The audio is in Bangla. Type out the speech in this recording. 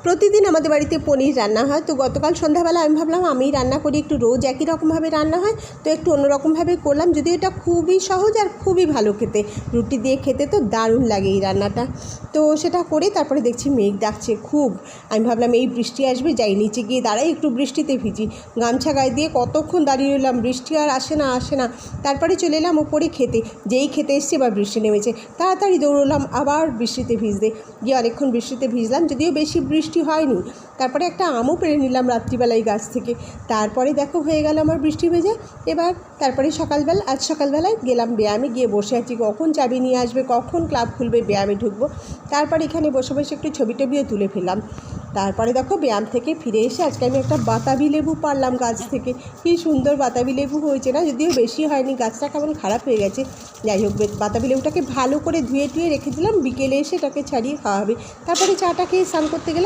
প্রতিদিন আমাদের বাড়িতে পনির রান্না হয়। তো গতকাল সন্ধ্যাবেলা আমি ভাবলাম আমিই রান্না করি, একটু রোজ একই রকমভাবে রান্না হয় তো একটু অন্যরকমভাবে করলাম। যদিও এটা খুবই সহজ আর খুবই ভালো খেতে, রুটি দিয়ে খেতে তো দারুণ লাগে এই রান্নাটা। তো সেটা করে তারপরে দেখছি মেঘ ডাকছে খুব। আমি ভাবলাম এই বৃষ্টি আসবে, যাই নিচে গিয়ে দাঁড়াই একটু বৃষ্টিতে ভিজি। গামছা গায়ে দিয়ে কতক্ষণ দাঁড়িয়ে রইলাম, বৃষ্টি আর আসে না। তারপরে চলে এলাম ওপরে খেতে। যেই খেতে এসছি এবার বৃষ্টি নেমেছে, তাড়াতাড়ি দৌড়লাম আবার বৃষ্টিতে ভিজতে গিয়ে অনেকক্ষণ বৃষ্টিতে ভিজলাম, যদিও বেশি বৃষ্টি হয়নি। তারপরে একটা আমও পেড়ে নিলাম রাত্রিবেলায় গাছ থেকে। তারপরে দেখো হয়ে গেল আমার বৃষ্টি ভেজা। এবার তারপরে আজ সকালবেলায় গেলাম ব্যায়ামে, গিয়ে বসে আছি কখন চাবি নিয়ে আসবে, কখন ক্লাব খুলবে, ব্যায়ামে ঢুকবো। তারপর এখানে বসে বসে একটু ছবি টবিও তুলে ফেললাম। তারপরে দেখো ব্যায়াম থেকে ফিরে এসে আজকে আমি একটা বাতাবি লেবু পারলাম গাছ থেকে। কী সুন্দর বাতাবি লেবু হয়েছে না, যদিও বেশি হয়নি, গাছটা কেমন খারাপ হয়ে গেছে। যাই হোক, বাতাবি লেবুটাকে ভালো করে ধুয়ে রেখে দিলাম, বিকেলে এসে এটাকে ছাড়িয়ে খাওয়া হবে। তারপরে চাটা খেয়ে স্নান করতে গেলাম।